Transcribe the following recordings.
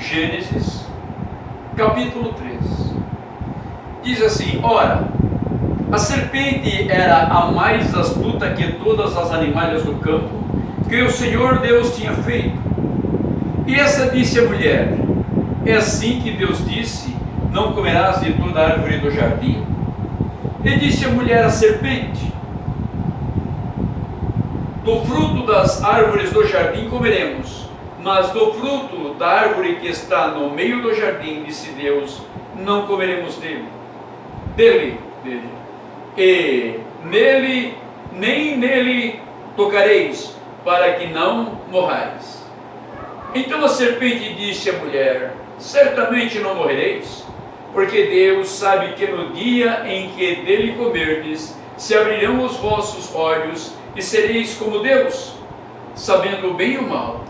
Gênesis, capítulo 3. Diz assim: ora, a serpente era a mais astuta que todas as animalhas do campo que o Senhor Deus tinha feito. E essa disse à mulher: é assim que Deus disse: não comerás de toda a árvore do jardim? E disse a mulher à serpente: do fruto das árvores do jardim comeremos, mas do fruto da árvore que está no meio do jardim, disse Deus, não comeremos dele. E nele, nem nele tocareis, para que não morrais. Então a serpente disse à mulher: certamente não morrereis, porque Deus sabe que no dia em que dele comerdes, se abrirão os vossos olhos, e sereis como Deus, sabendo o bem e o mal.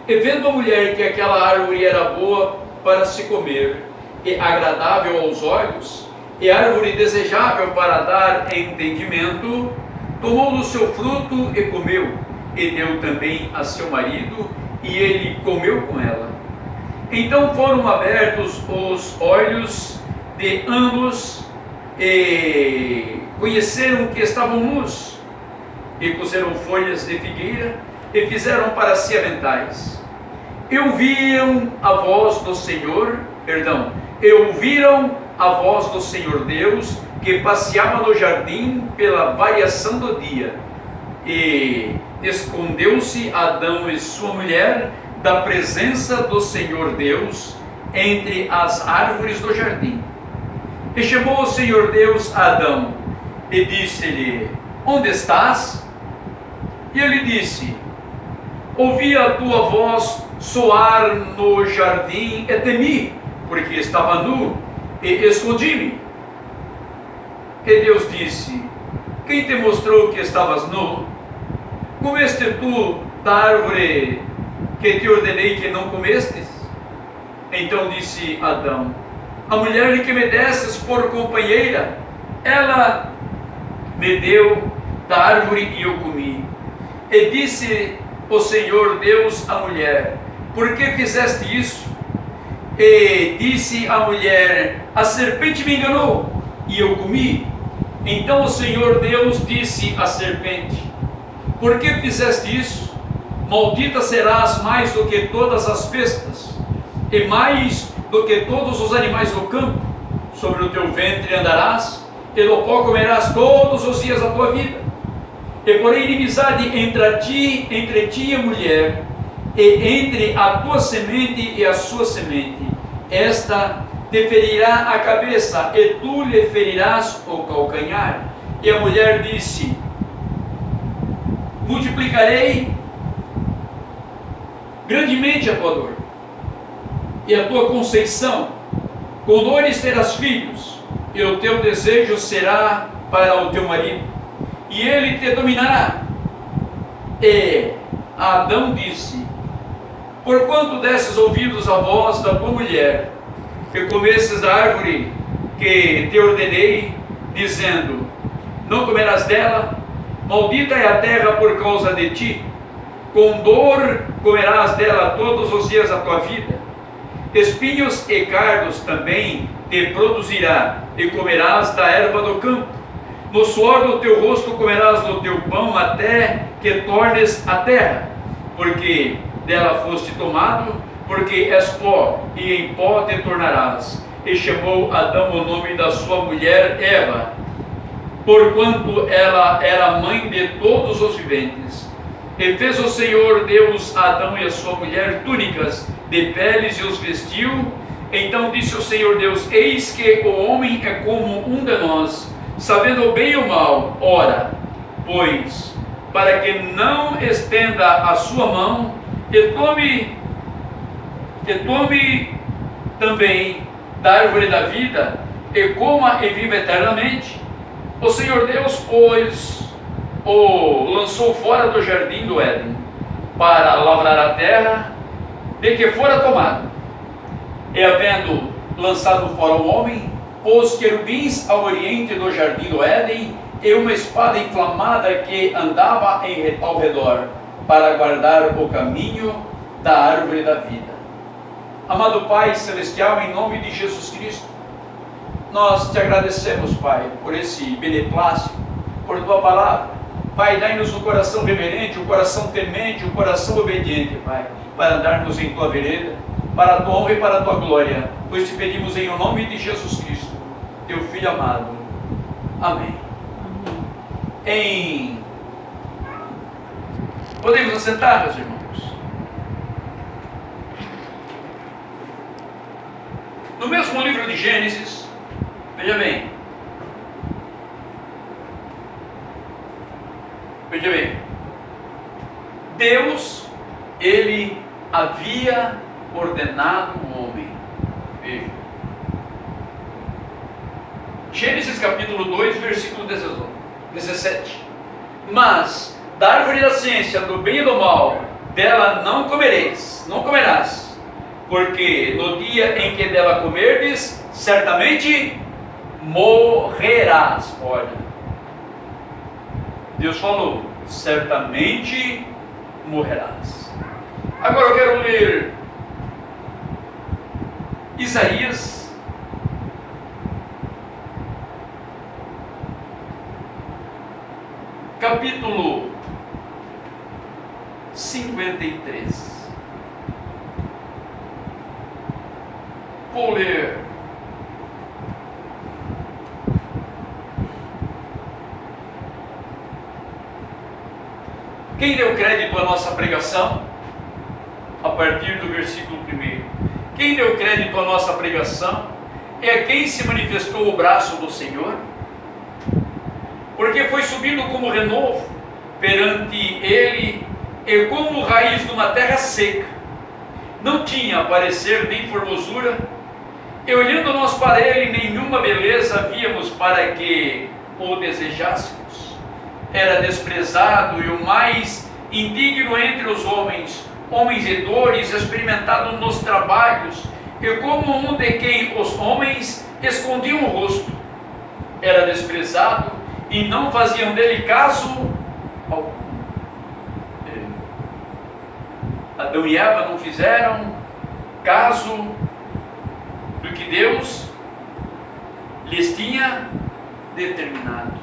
E vendo a mulher que aquela árvore era boa para se comer, e agradável aos olhos, e árvore desejável para dar entendimento, tomou do seu fruto e comeu, e deu também a seu marido, e ele comeu com ela. Então foram abertos os olhos de ambos, e conheceram que estavam nus, e cozeram folhas de figueira, e fizeram para si aventais. E ouviram a voz do Senhor Deus, que passeava no jardim pela variação do dia. E escondeu-se Adão e sua mulher da presença do Senhor Deus entre as árvores do jardim. E chamou o Senhor Deus a Adão, e disse-lhe: onde estás? E ele disse: ouvi a tua voz soar no jardim, e temi, porque estava nu, e escondi-me. E Deus disse: quem te mostrou que estavas nu? Comeste tu da árvore que te ordenei que não comestes? Então disse Adão: a mulher que me destes por companheira, ela me deu da árvore e eu comi. E disse o Senhor Deus à mulher: por que fizeste isso? E disse a mulher: a serpente me enganou, e eu comi. Então o Senhor Deus disse à serpente: por que fizeste isso? Maldita serás mais do que todas as bestas, e mais do que todos os animais do campo. Sobre o teu ventre andarás, e do pó comerás todos os dias da tua vida. E porém inimizade entre ti e a mulher, e entre a tua semente e a sua semente. Esta te ferirá a cabeça, e tu lhe ferirás o calcanhar. E a mulher disse: multiplicarei grandemente a tua dor, e a tua conceição. Com dores terás filhos, e o teu desejo será para o teu marido, e ele te dominará. E Adão disse: porquanto desses ouvidos à voz da tua mulher, que comestes da árvore que te ordenei, dizendo: não comerás dela, maldita é a terra por causa de ti, com dor comerás dela todos os dias da tua vida. Espinhos e cardos também te produzirá, e comerás da erva do campo. No suor do teu rosto comerás do teu pão, até que tornes a terra, porque dela foste tomado, porque és pó, e em pó te tornarás. E chamou Adão o nome da sua mulher Eva, porquanto ela era mãe de todos os viventes. E fez o Senhor Deus a Adão e a sua mulher túnicas de peles, e os vestiu. Então disse o Senhor Deus: eis que o homem é como um de nós, sabendo o bem e o mal. Ora, pois, para que não estenda a sua mão, e tome também da árvore da vida, e coma e viva eternamente. O Senhor Deus, pois, o lançou fora do jardim do Éden, para lavrar a terra, de que fora tomado. E havendo lançado fora o homem, pôs querubins ao oriente do jardim do Éden, e uma espada inflamada que andava ao redor, para guardar o caminho da árvore da vida. Amado Pai Celestial, em nome de Jesus Cristo, nós te agradecemos, Pai, por esse beneplácito, por tua palavra. Pai, dai-nos um coração reverente, um coração temente, um coração obediente, Pai, para andarmos em tua vereda, para a tua honra e para a tua glória, pois te pedimos em nome de Jesus Cristo, teu Filho amado. Amém. Podemos assentar, meus irmãos? No mesmo livro de Gênesis, veja bem, Deus, ele havia ordenado o homem. Veja, Gênesis capítulo 2, versículo 17. Mas da árvore da ciência do bem e do mal, dela não comerás, porque no dia em que dela comerdes, certamente morrerás. Olha, Deus falou, certamente morrerás. Agora eu quero ler Isaías capítulo 53. Vou ler quem deu crédito à nossa pregação? A partir do versículo 1. Quem deu crédito à nossa pregação é quem se manifestou o braço do Senhor, porque foi subindo como renovo perante ele e como raiz de uma terra seca. Não tinha parecer nem formosura, e olhando nós para ele, nenhuma beleza víamos para que o desejássemos. Era desprezado e o mais indigno entre os homens e dores, experimentado nos trabalhos, e como um de quem os homens escondiam o rosto. Era desprezado e não faziam dele caso algum. Adão e Eva não fizeram caso do que Deus lhes tinha determinado.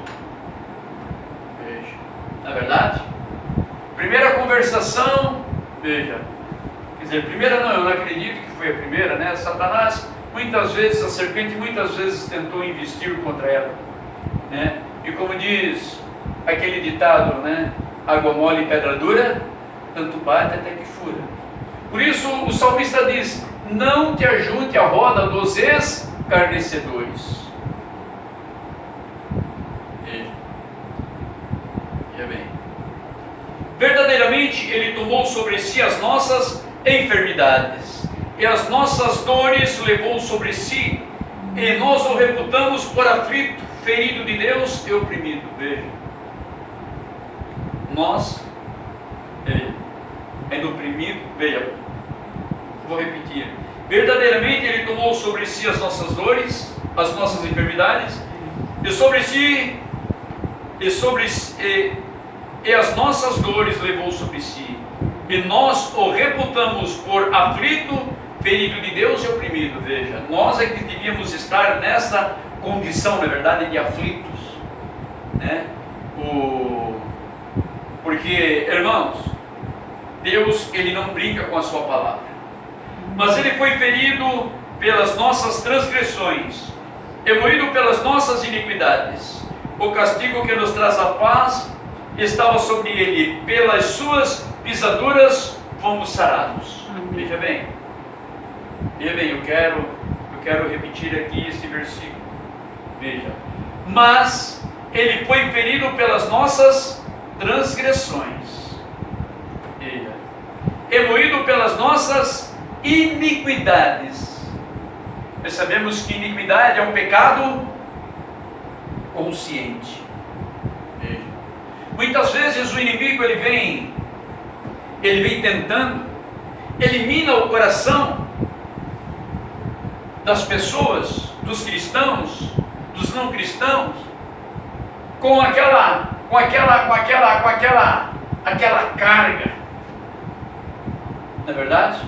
Veja, na verdade, primeira conversação, veja, quer dizer, primeira não, eu não acredito que foi a primeira, né? Satanás, muitas vezes, a serpente muitas vezes tentou investir contra ela, né? E como diz aquele ditado, né? Água mole e pedra dura, tanto bate até que fura. Por isso o salmista diz, não te ajunte à roda dos escarnecedores. Veja bem, verdadeiramente ele tomou sobre si as nossas enfermidades, e as nossas dores levou sobre si, e nós o reputamos por aflito, ferido de Deus e oprimido. Veja, nós é oprimido. Veja, vou repetir, verdadeiramente ele tomou sobre si as nossas dores, as nossas enfermidades, e as nossas dores levou sobre si, e nós o reputamos por aflito, ferido de Deus e oprimido. Veja, nós é que devíamos estar nessa condição, na verdade, de aflitos, né? Porque, irmãos, Deus, ele não brinca com a sua palavra, mas ele foi ferido pelas nossas transgressões, e moído pelas nossas iniquidades. O castigo que nos traz a paz estava sobre ele, pelas suas pisaduras fomos sarados. Veja bem, eu quero repetir aqui este versículo. Veja, mas ele foi ferido pelas nossas transgressões, e moído pelas nossas iniquidades. Nós sabemos que iniquidade é um pecado consciente. Muitas vezes o inimigo ele vem tentando, elimina o coração das pessoas, dos cristãos, dos não cristãos, com aquela carga. Não é verdade?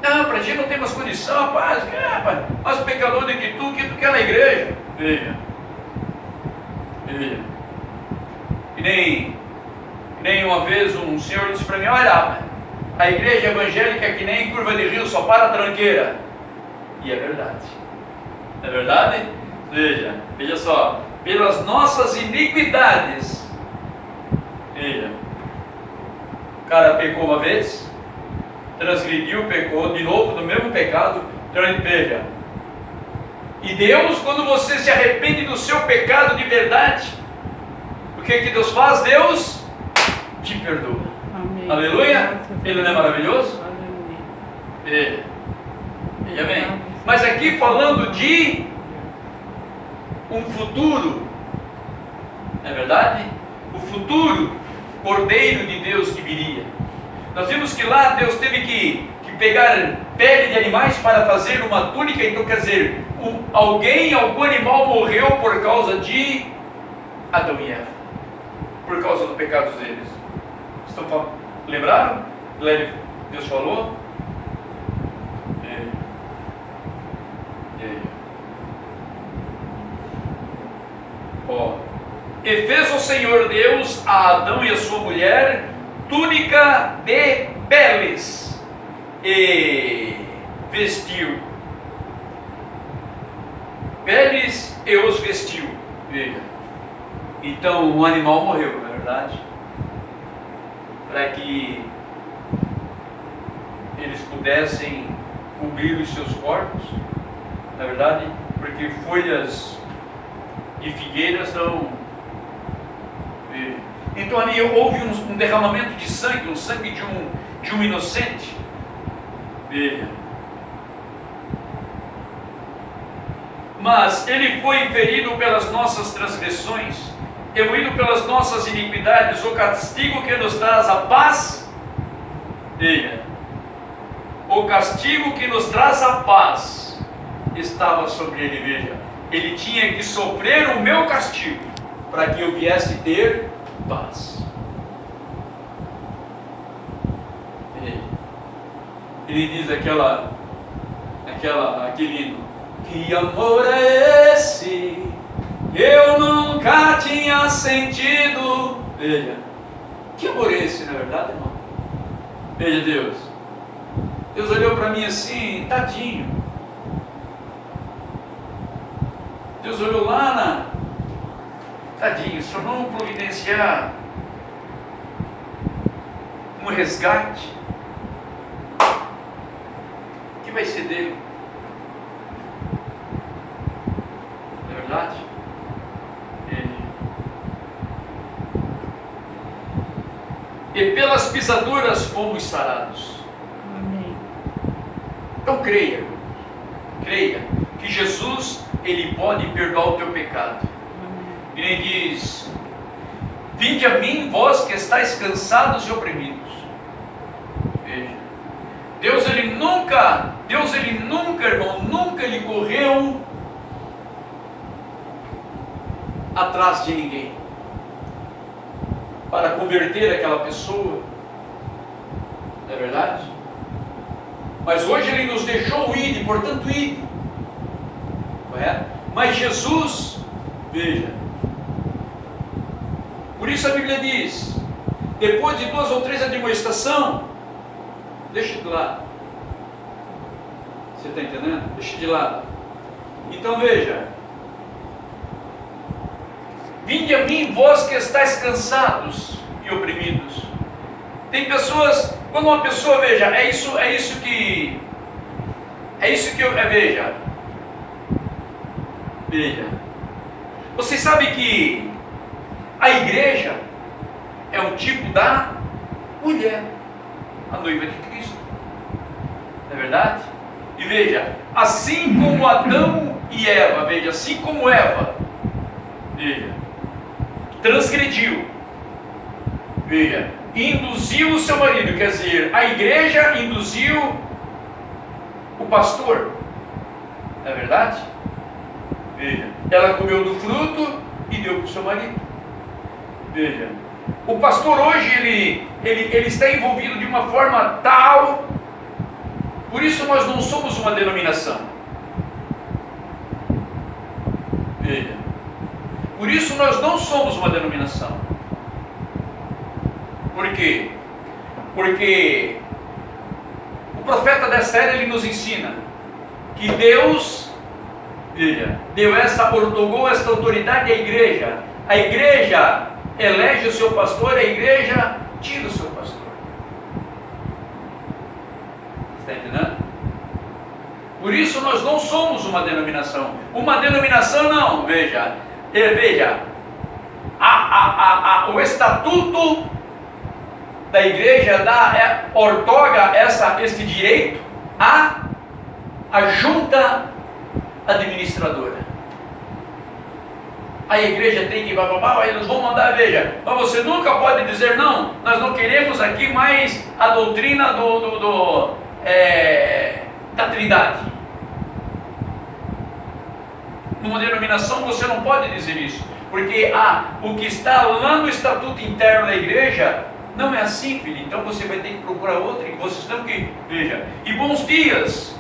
Não, a gente não tem mais condição, rapaz, mais pecador do que tu quer na igreja. Veja. E nem uma vez um senhor disse para mim, olha, a igreja evangélica é que nem curva de rio, só para a tranqueira. E é verdade. É verdade? Veja só, pelas nossas iniquidades, veja, o cara pecou uma vez, transgrediu, pecou de novo no mesmo pecado, veja. E Deus, quando você se arrepende do seu pecado de verdade, o que Deus faz? Deus te perdoa. Amém. Aleluia? Ele não é maravilhoso? Aleluia. Veja bem. Mas aqui falando de um futuro, não é verdade? O futuro Cordeiro de Deus que viria. Nós vimos que lá Deus teve que pegar pele de animais para fazer uma túnica. Então quer dizer, algum animal morreu por causa de Adão e Eva, por causa do pecado deles. Lembraram? Deus falou? E fez o Senhor Deus a Adão e a sua mulher túnica de peles e vestiu. Peles e os vestiu. Veja. Então o animal morreu, não é verdade? Para que eles pudessem cobrir os seus corpos, na verdade, porque folhas de figueiras não. Então ali houve um derramamento de sangue, o sangue de um inocente. Veja. Mas ele foi ferido pelas nossas transgressões, e moído pelas nossas iniquidades. O castigo que nos traz a paz, veja, o castigo que nos traz a paz estava sobre ele. Veja, ele tinha que sofrer o meu castigo para que eu viesse ter paz. Ele diz aquele hino: que amor é esse que eu nunca tinha sentido. Veja, que amor é esse, na verdade, irmão? Veja, Deus olhou para mim assim, tadinho. Deus olhou lá tadinho, se eu não providenciar um resgate, o que vai ser dele? Não é verdade? E pelas pisaduras fomos sarados. Amém. Então creia que Jesus, Ele pode perdoar o teu pecado. E Ele diz: vinde a mim, vós que estáis cansados e oprimidos. Veja, Deus ele nunca, irmão, nunca Ele correu atrás de ninguém para converter aquela pessoa, não é verdade? Mas hoje Ele nos deixou ir, portanto ir, correto? Mas Jesus, veja, por isso a Bíblia diz, depois de 2 ou 3 admoestações, deixa de lado. Você está entendendo? Deixa de lado. Então veja, vinde a mim, vós que estáis cansados e oprimidos. Tem pessoas, quando uma pessoa, veja, é isso que eu, veja, você sabe que a igreja é um tipo da mulher, a noiva de Cristo, não é verdade? E veja, assim como Adão e Eva, veja, assim como Eva, veja, transgrediu, veja, induziu o seu marido, quer dizer, a igreja induziu o pastor, não é verdade? Veja, ela comeu do fruto e deu para o seu marido. Veja, o pastor hoje ele está envolvido de uma forma tal, por isso isso nós não somos uma denominação. Veja. Por isso nós não somos uma denominação. Por quê? Porque o profeta desta era, ele nos ensina que Deus, veja, ortogou esta autoridade à igreja. A igreja elege o seu pastor, a igreja tira o seu pastor. Está entendendo? Por isso nós não somos uma denominação. Uma denominação não, veja, o estatuto da igreja ortoga este direito à junta administradora. A igreja tem que aí eles vão mandar, veja, mas você nunca pode dizer não, nós não queremos aqui mais a doutrina da Trindade. Numa denominação você não pode dizer isso, porque o que está lá no estatuto interno da igreja não é assim, filho. Então você vai ter que procurar outra, e vocês têm que, veja, e bons dias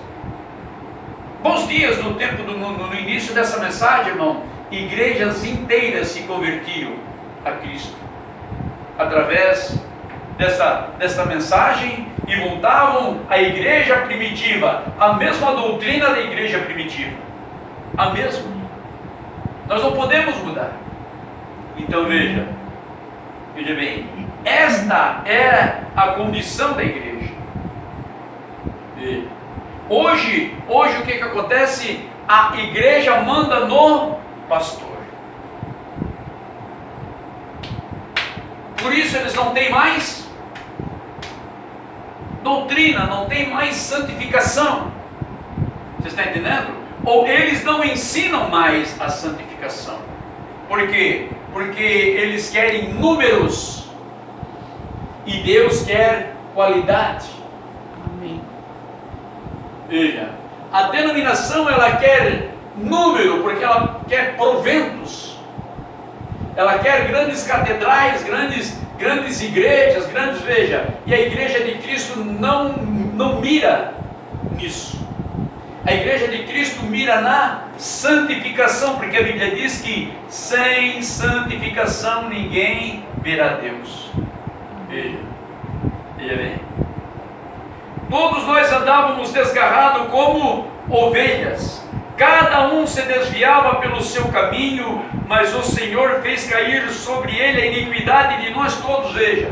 no tempo, no início dessa mensagem, irmão, igrejas inteiras se convertiam a Cristo, através dessa mensagem, e voltavam à igreja primitiva, a mesma doutrina da igreja primitiva, a mesma. Nós não podemos mudar. Então veja bem, esta era a condição da igreja. Hoje o que acontece? A igreja manda no pastor. Por isso eles não têm mais doutrina, não tem mais santificação. Você está entendendo? Ou eles não ensinam mais a santificação. Por quê? Porque eles querem números e Deus quer qualidade. Amém. Veja, a denominação, ela quer número, porque ela quer proventos. Ela quer grandes catedrais, grandes igrejas, veja. E a igreja de Cristo não mira nisso. A igreja de Cristo mira na santificação, porque a Bíblia diz que sem santificação ninguém verá Deus. Veja bem. Todos nós andávamos desgarrados como ovelhas, cada um se desviava pelo seu caminho, mas o Senhor fez cair sobre ele a iniquidade de nós todos. Veja.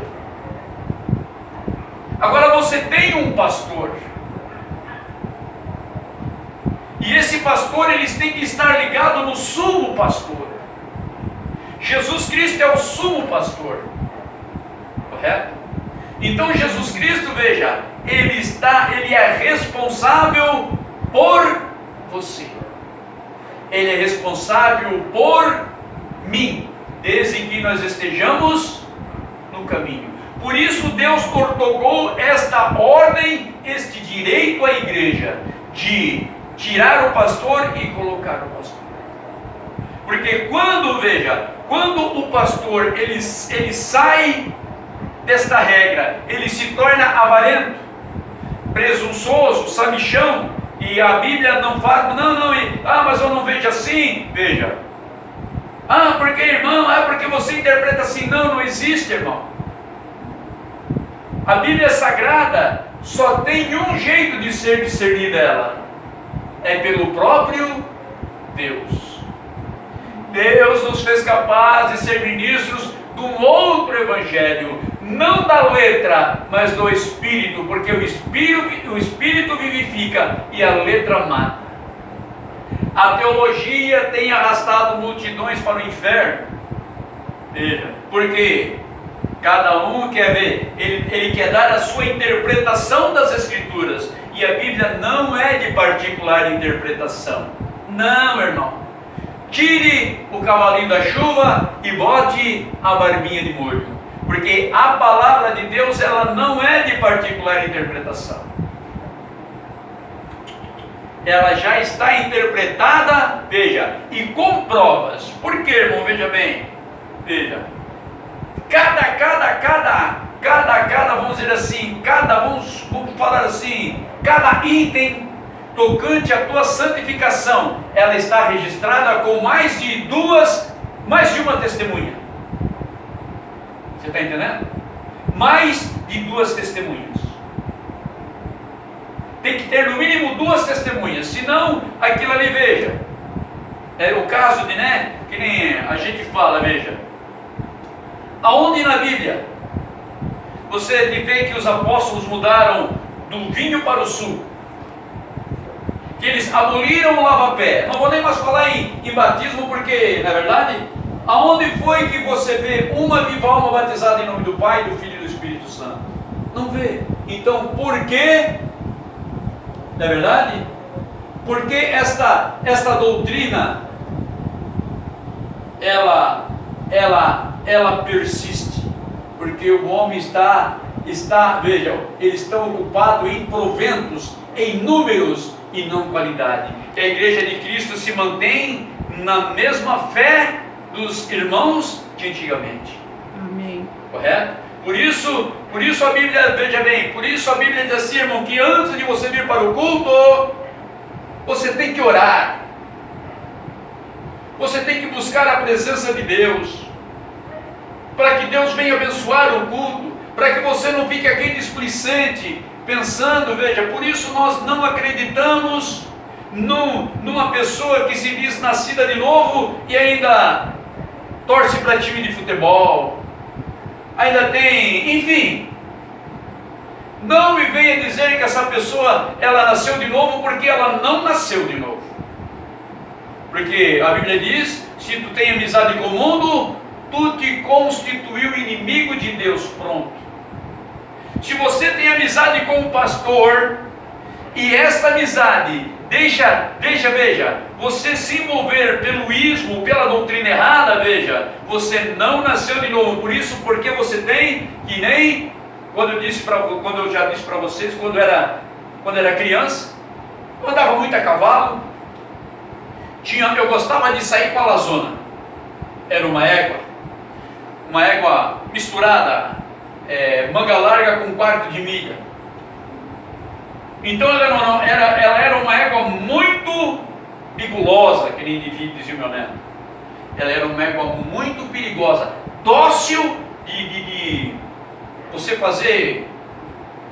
Agora você tem um pastor. E esse pastor, eles têm que estar ligado no sumo pastor. Jesus Cristo é o sumo pastor. Correto? Então Jesus Cristo, veja, ele é responsável por você. Ele é responsável por mim, desde que nós estejamos no caminho. Por isso Deus ortogou esta ordem, este direito à igreja, de tirar o pastor e colocar o pastor. Porque quando o pastor ele sai desta regra, ele se torna avarento, presunçoso, sabichão, e a Bíblia não fala, mas eu não vejo assim. Veja, porque irmão, porque você interpreta assim. Não existe, irmão. A Bíblia Sagrada só tem um jeito de ser discernida ela. É pelo próprio Deus. Deus nos fez capazes de ser ministros de um outro evangelho, não da letra, mas do Espírito, porque o Espírito vivifica e a letra mata. A teologia tem arrastado multidões para o inferno. Veja, porque cada um quer ver, ele quer dar a sua interpretação das Escrituras. E a Bíblia não é de particular interpretação. Não, irmão. Tire o cavalinho da chuva e bote a barbinha de molho. Porque a palavra de Deus, ela não é de particular interpretação. Ela já está interpretada, veja, e com provas. Por quê, irmão? Veja bem. Veja. Cada, vamos dizer assim, vamos vamos falar assim, cada item tocante à tua santificação, ela está registrada com mais de uma testemunha. Você está entendendo? Mais de 2 testemunhas. Tem que ter no mínimo 2 testemunhas, senão aquilo ali, veja, é o caso de, né, que nem a gente fala, veja, aonde na Bíblia você vê que os apóstolos mudaram do vinho para o suco, que eles aboliram o lava-pé. Não vou nem mais falar em batismo, porque, na verdade, aonde foi que você vê uma viva alma batizada em nome do Pai, do Filho e do Espírito Santo? Não vê. Então, por que, na verdade, por que esta doutrina ela persiste? Porque o homem está, vejam, eles estão ocupados em proventos, em números e não qualidade. Que a igreja de Cristo se mantém na mesma fé dos irmãos de antigamente. Amém. Correto? Por isso a Bíblia, veja bem, por isso a Bíblia diz assim, irmão, que antes de você vir para o culto, você tem que orar. Você tem que buscar a presença de Deus, para que Deus venha abençoar o culto, para que você não fique aqui displicente, pensando, veja, por isso nós não acreditamos numa pessoa que se diz nascida de novo e ainda torce para time de futebol, ainda tem, enfim. Não me venha dizer que essa pessoa, ela nasceu de novo, porque ela não nasceu de novo. Porque a Bíblia diz, se tu tem amizade com o mundo, tu te constituiu inimigo de Deus, pronto. Se você tem amizade com o pastor, e esta amizade deixa, veja, você se envolver pelo ismo, pela doutrina errada, veja, você não nasceu de novo. Por isso, porque você tem, que nem quando eu já disse para vocês, quando era criança, eu andava muito a cavalo, eu gostava de sair com a lazona. Era uma égua misturada, manga larga com 1/4 de milha. Então ela era uma égua muito bigulosa, que nem dizia o meu neto. Ela era uma égua muito perigosa, dócil de você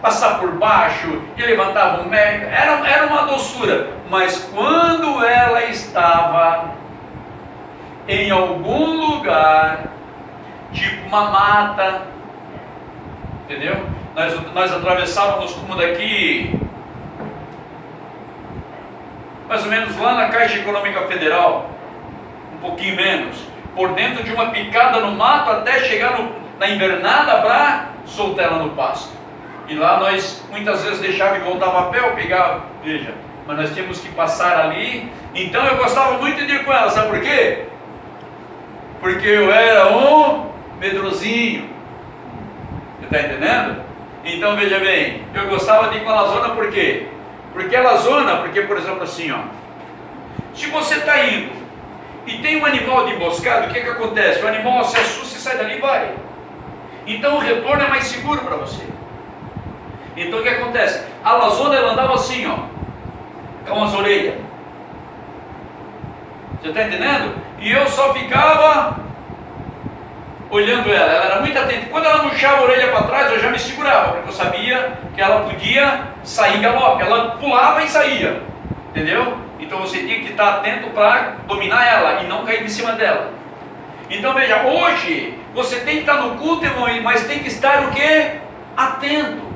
passar por baixo, e levantava um mega, era uma doçura. Mas quando ela estava em algum lugar, tipo uma mata, entendeu? Nós atravessávamos como daqui, mais ou menos lá na Caixa Econômica Federal, um pouquinho menos, por dentro de uma picada no mato, até chegar na invernada para soltar ela no pasto. E lá nós muitas vezes deixava e voltava a pé, ou pegava, veja, mas nós tínhamos que passar ali. Então eu gostava muito de ir com ela, sabe por quê? Porque eu era um medrosinho. Você está entendendo? Então veja bem, eu gostava de ir com a lazona, por quê? Porque a lazona, por exemplo assim, ó, se você está indo e tem um animal de emboscado, o que acontece? O animal se assusta e sai dali e vai. Então o retorno é mais seguro para você. Então o que acontece? A lazona, ela andava assim, ó, com as orelhas. Você está entendendo? E eu só ficava olhando ela era muito atenta. Quando ela puxava a orelha para trás, eu já me segurava, porque eu sabia que ela podia sair em galope. Ela pulava e saía, entendeu? Então você tinha que estar atento para dominar ela e não cair em cima dela. Então veja, hoje você tem que estar no culto, irmão, mas tem que estar o quê? Atento.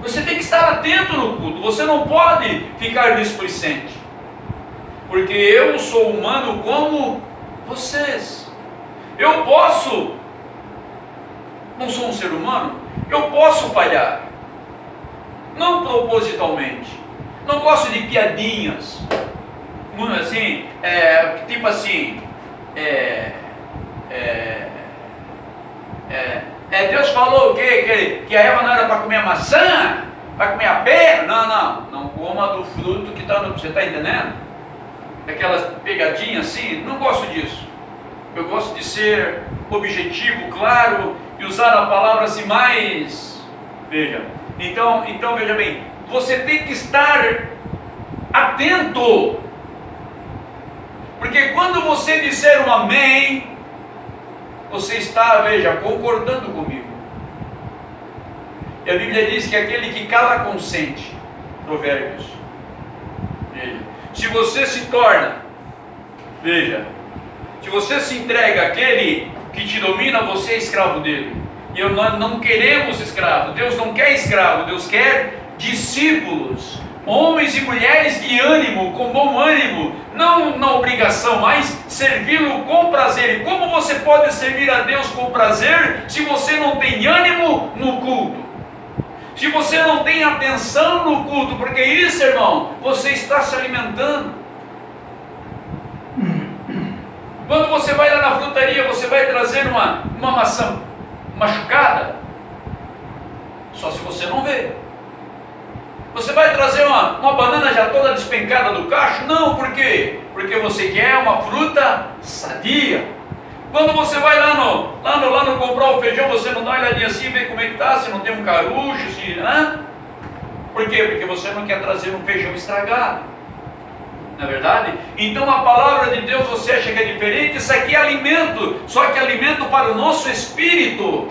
Você tem que estar atento no culto. Você não pode ficar displicente, porque eu sou humano como vocês. Eu posso, não sou um ser humano, eu posso falhar, não propositalmente. Não gosto de piadinhas, assim, tipo assim, Deus falou que a Eva não era para comer a maçã, para comer a pera. Não coma do fruto que está no... Você está entendendo? Aquelas pegadinhas assim, não gosto disso. Eu gosto de ser objetivo, claro, e usar a palavra assim mais Veja, então veja bem, você tem que estar atento, porque quando você disser um amém, você está, veja, concordando comigo. E a Bíblia diz que aquele que cala consente. Provérbios. Veja, se você se torna, veja, se você se entrega àquele que te domina, você é escravo dele. E nós não queremos escravos. Deus não quer escravo, Deus quer discípulos, homens e mulheres de ânimo, com bom ânimo, não na obrigação, mas servi-lo com prazer. E como você pode servir a Deus com prazer se você não tem ânimo no culto? Se você não tem atenção no culto? Porque isso, irmão, você está se alimentando. Quando você vai lá na frutaria, você vai trazer uma maçã machucada? Só se você não vê. Você vai trazer uma banana já toda despencada do cacho? Não, por quê? Porque você quer uma fruta sadia. Quando você vai lá no comprar o feijão, você não dá uma olhadinha assim, vê como é que está, se não tem um carucho, se... Por quê? Porque você não quer trazer um feijão estragado. Não é verdade? Então a palavra de Deus você acha que é diferente? Isso aqui é alimento, só que é alimento para o nosso espírito.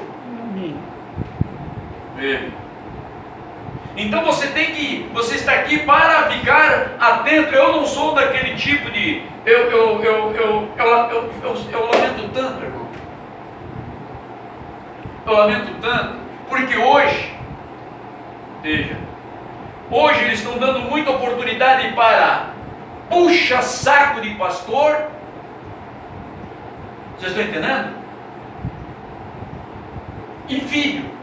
Então você está aqui para ficar atento. Eu não sou daquele tipo de... Eu lamento tanto, irmão. Eu lamento tanto, porque hoje, veja, hoje eles estão dando muita oportunidade para puxa-saco de pastor. Vocês estão entendendo? E filho.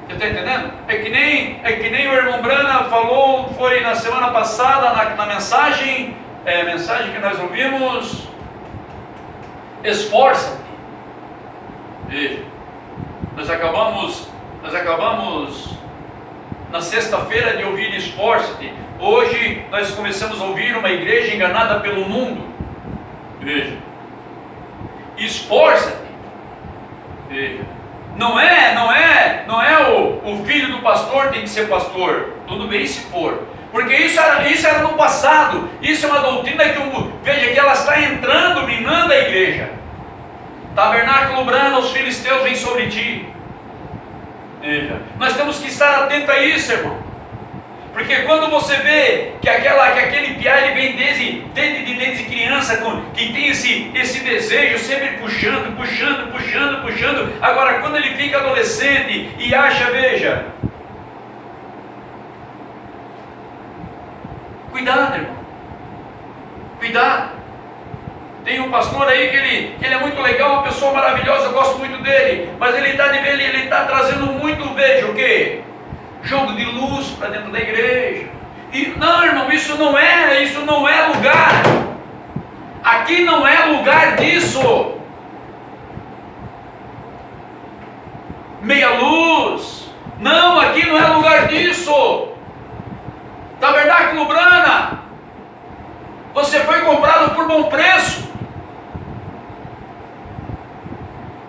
Você está entendendo? É que nem o irmão Brana falou, foi na semana passada, na mensagem que nós ouvimos. Esforça-te. Veja, nós acabamos na sexta-feira de ouvir esforça-te. Hoje nós começamos a ouvir uma igreja enganada pelo mundo. Veja, esforça-te. Veja, não é o filho do pastor tem que ser pastor. Tudo bem se for, porque isso era no passado. Isso é uma doutrina veja que ela está entrando, minando a igreja. Tabernáculo Brana, os filisteus vêm sobre ti. Veja, nós temos que estar atentos a isso, irmão. Porque quando você vê que aquele piá ele vem desde criança, que tem esse desejo sempre puxando. Agora quando ele fica adolescente e acha, veja, cuidado, irmão, cuidado. Tem um pastor aí que ele é muito legal, uma pessoa maravilhosa, eu gosto muito dele, mas ele está trazendo muito, veja o quê? Jogo de luz para dentro da igreja. E não, irmão, isso não é lugar. Aqui não é lugar disso. Meia luz. Não, aqui não é lugar disso. Tabernáculo Brana, você foi comprado por bom preço.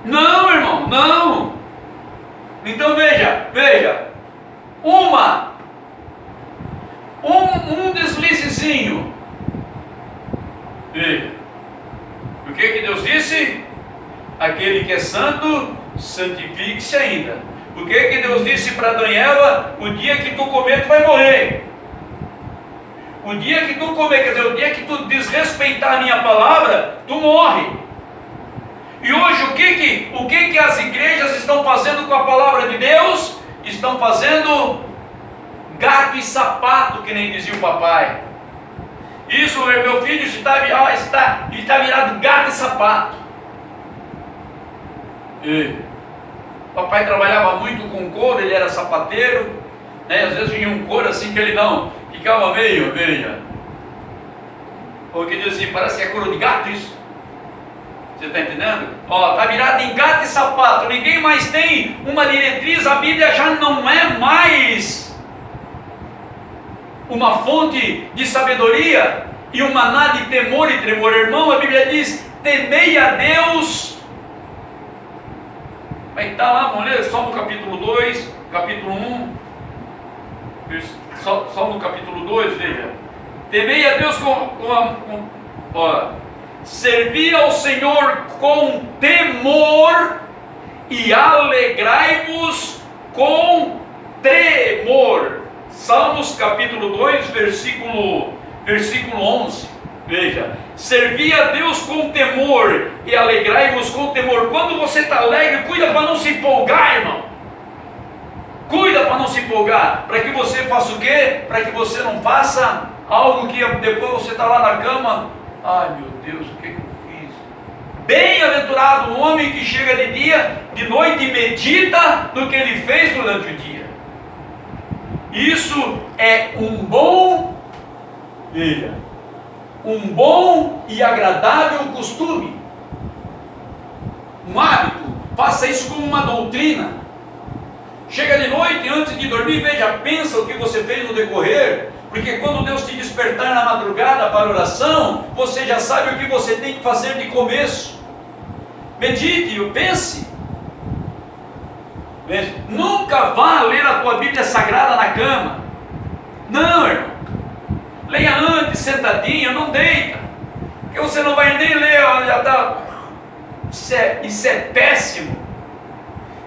Não, irmão, não. Então veja. Um deslizezinho. Veja. O que Deus disse? Aquele que é santo, santifique-se ainda. O que Deus disse para Adão e Eva? O dia que tu comer, tu vai morrer. O dia que tu comer, quer dizer, o dia que tu desrespeitar a minha palavra, tu morre. E hoje o que as igrejas estão fazendo com a palavra de Deus? Estão fazendo gato e sapato, que nem dizia o papai. Isso, meu filho está virado gato e sapato. Papai trabalhava muito com couro, ele era sapateiro, né? Às vezes vinha um couro assim que ele não ficava meio, veja, ou que diz assim, parece que é couro de gato isso. Você está entendendo? Está virado em gato e sapato, ninguém mais tem uma diretriz, a Bíblia já não é mais uma fonte de sabedoria e um maná de temor e tremor. Irmão, a Bíblia diz, temei a Deus Vai estar lá, vamos ler só no capítulo 2, capítulo 1, só no capítulo 2, veja. Temei a Deus servi ao Senhor com temor e alegrai-vos com tremor. Salmos capítulo 2, versículo 11. Veja, servi a Deus com temor e alegrai-vos com temor. Quando você está alegre, cuida para não se empolgar, irmão. Cuida para não se empolgar, para que você faça o quê? Para que você não faça algo que depois você está lá na cama, ai meu Deus, o que eu fiz? Bem-aventurado o homem que chega de dia, de noite e medita no que ele fez durante o dia. Isso é um bom e agradável costume, um hábito. Faça isso como uma doutrina. Chega de noite, antes de dormir, veja, pensa o que você fez no decorrer, porque quando Deus te despertar na madrugada para a oração, você já sabe o que você tem que fazer de começo. Medite, pense. Nunca vá ler a tua Bíblia Sagrada na cama. Não, irmão. Leia antes, sentadinho, não deita, porque você não vai nem ler, já está. Isso é péssimo.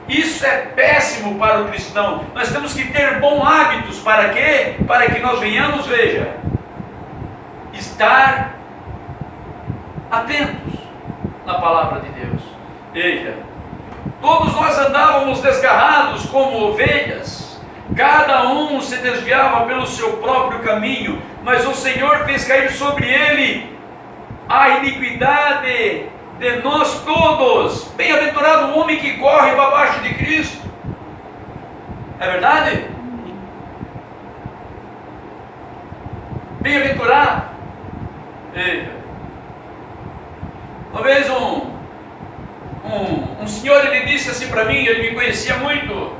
Isso é péssimo para o cristão. Nós temos que ter bons hábitos. Para quê? Para que nós venhamos, veja, estar atentos na palavra de Deus. Veja, todos nós andávamos desgarrados como ovelhas, cada um se desviava pelo seu próprio caminho, mas o Senhor fez cair sobre ele a iniquidade de nós todos. Bem-aventurado o homem que corre para baixo de Cristo. É verdade? Bem-aventurado. Uma vez um senhor, ele disse assim para mim, ele me conhecia muito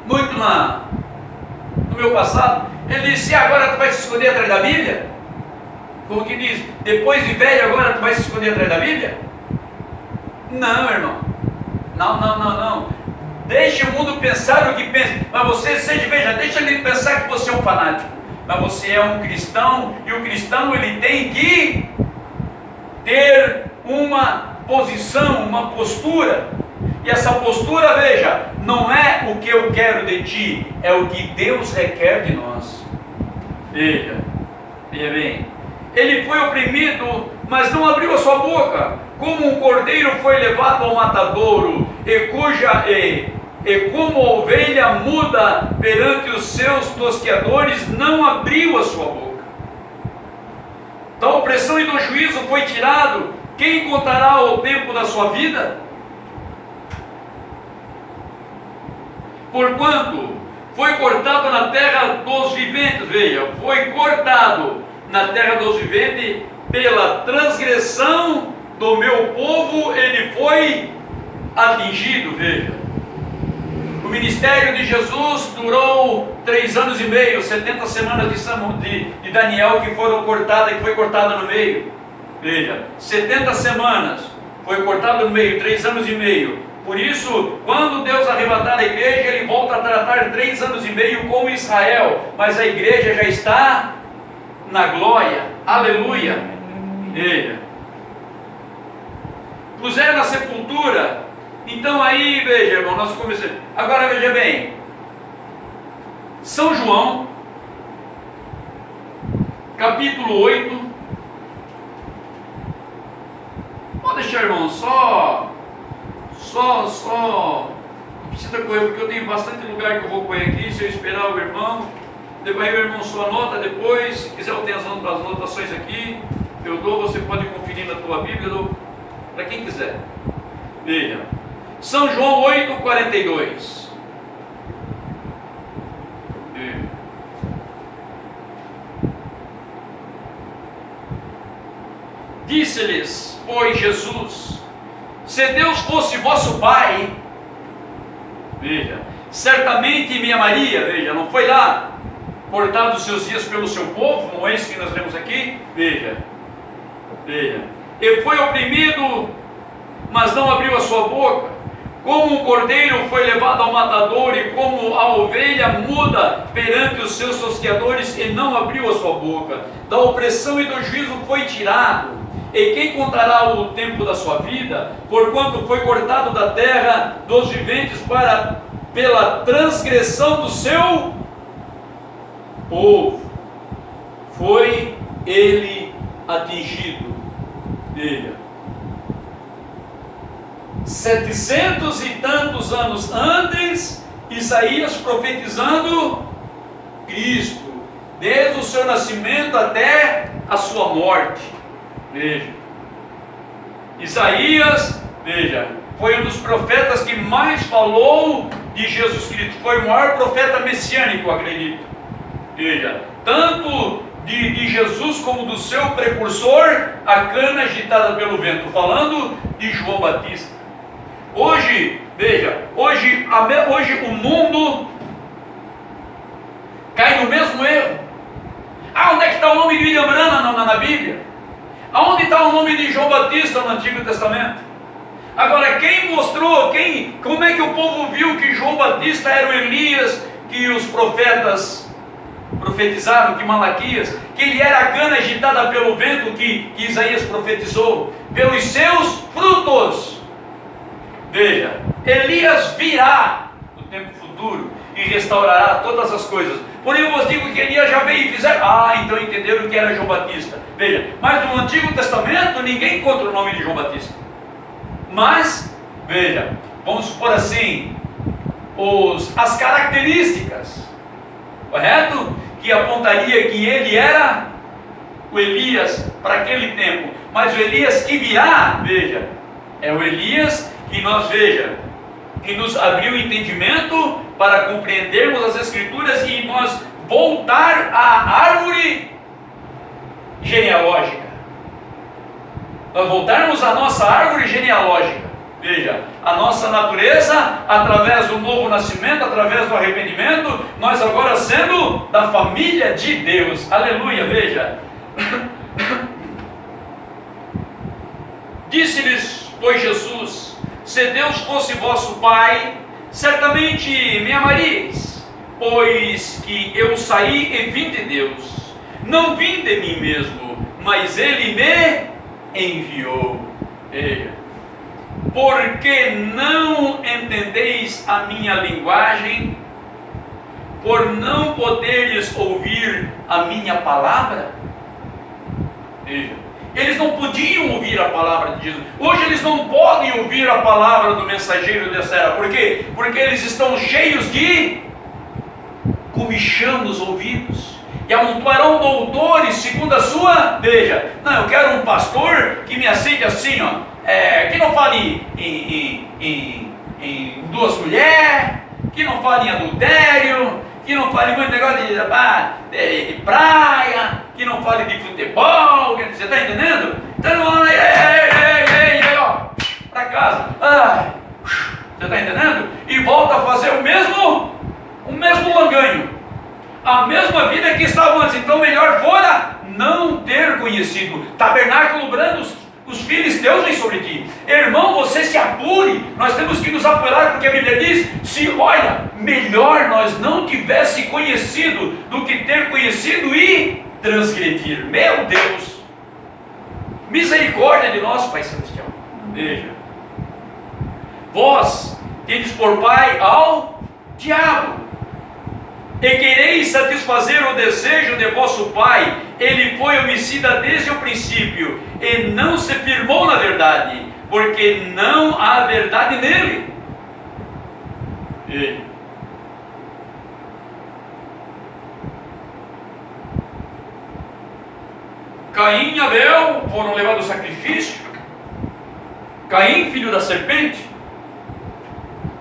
no meu passado. Ele disse: agora tu vai se esconder atrás da Bíblia? Como que diz, depois de velho agora tu vai se esconder atrás da Bíblia? Não, irmão. Não. Deixe o mundo pensar o que pensa, mas você veja, deixa ele pensar que você é um fanático, mas você é um cristão, e o cristão ele tem que ter uma posição, uma postura, e essa postura, veja, não é o que eu quero de ti, é o que Deus requer de nós. Veja bem. Ele foi oprimido, mas não abriu a sua boca. Como um cordeiro foi levado ao matadouro, e como a ovelha muda perante os seus tosqueadores, não abriu a sua boca. Da opressão e do juízo foi tirado. Quem contará o tempo da sua vida? Porquanto foi cortado na terra dos viventes. Veja, foi cortado na terra dos viventes, pela transgressão do meu povo ele foi atingido. Veja, o ministério de Jesus durou 3 anos e meio, 70 semanas de Daniel que foram cortadas, que foi cortada no meio. Veja, 70 semanas foi cortado no meio, 3 anos e meio. Por isso, quando Deus arrebatar a igreja, ele volta a tratar 3 anos e meio com Israel, mas a igreja já está na glória. Aleluia. Puseram na sepultura. Então aí, veja, irmão, nós começamos. Agora veja bem, São João capítulo 8. Pode deixar, irmão, só não precisa correr, porque eu tenho bastante lugar que eu vou correr aqui. Se eu esperar o irmão, depois o irmão sua nota depois. Se quiser eu tenho as anotações aqui, eu dou, você pode conferir na tua Bíblia, eu dou para quem quiser. Veja, São João 8:42. Disse-lhes, pois, Jesus: se Deus fosse vosso Pai, veja, certamente me amaria. Veja, não foi lá cortado os seus dias pelo seu povo, não é isso que nós lemos aqui? Veja, e foi oprimido mas não abriu a sua boca. Como um cordeiro foi levado ao matador, e como a ovelha muda perante os seus tosqueadores, e não abriu a sua boca. Da opressão e do juízo foi tirado. E quem contará o tempo da sua vida? Porquanto foi cortado da terra dos viventes pela transgressão do seu povo. Foi ele atingido. Veja, 700 e tantos anos antes, Isaías profetizando Cristo, desde o seu nascimento até a sua morte. Veja, Isaías, veja, foi um dos profetas que mais falou de Jesus Cristo, foi o maior profeta messiânico, acredito. Veja, tanto de Jesus como do seu precursor, a cana agitada pelo vento, falando de João Batista. Hoje, veja, hoje o mundo cai no mesmo erro. Onde é que está o nome de William Branham na Bíblia? Aonde está o nome de João Batista no Antigo Testamento? Agora, quem mostrou, como é que o povo viu que João Batista era o Elias que os profetas profetizaram, que Malaquias, que ele era a cana agitada pelo vento que Isaías profetizou? Pelos seus frutos. Veja, Elias virá no tempo futuro e restaurará todas as coisas. Porém eu vos digo que Elias já veio e fizeram. Então entenderam que era João Batista. Veja, mas no Antigo Testamento ninguém encontra o nome de João Batista. Mas, veja, vamos supor assim, as características, correto? Que apontaria que ele era o Elias para aquele tempo. Mas o Elias que virá, veja, é o Elias que que nos abriu o entendimento para compreendermos as Escrituras e nós voltar à árvore genealógica. Nós voltarmos à nossa árvore genealógica. Veja, a nossa natureza, através do novo nascimento, através do arrependimento, nós agora sendo da família de Deus. Aleluia, veja. Disse-lhes, pois, Jesus: se Deus fosse vosso Pai, certamente me amaríeis, pois que eu saí e vim de Deus. Não vim de mim mesmo, mas Ele me enviou. Porque não entendeis a minha linguagem, por não poderes ouvir a minha palavra? Eles não podiam ouvir a palavra de Jesus. Hoje eles não podem ouvir a palavra do mensageiro dessa era. Por quê? Porque eles estão cheios de comichão nos ouvidos. E amontoarão doutores segundo a sua. Veja, não, eu quero um pastor que me aceite assim, que não fale em duas mulheres, que não fale em adultério, que não fale muito negócio de praia, que não fale de futebol, você está entendendo? Então, para casa, você está entendendo? E volta a fazer o mesmo langanho, a mesma vida que estavam antes. Então melhor fora não ter conhecido. Tabernáculo brando, os filisteus vêm sobre ti. Irmão, você se apure. Nós temos que nos apurar, porque a Bíblia diz: melhor nós não tivesse conhecido do que ter conhecido e transgredir. Meu Deus, misericórdia de nós, Pai Celestial. Veja, vós tendes por pai ao diabo, e quereis satisfazer o desejo de vosso pai. Ele foi homicida desde o princípio, e não se firmou na verdade, porque não há verdade nele. Caim e Abel foram levados ao sacrifício. Caim, filho da serpente,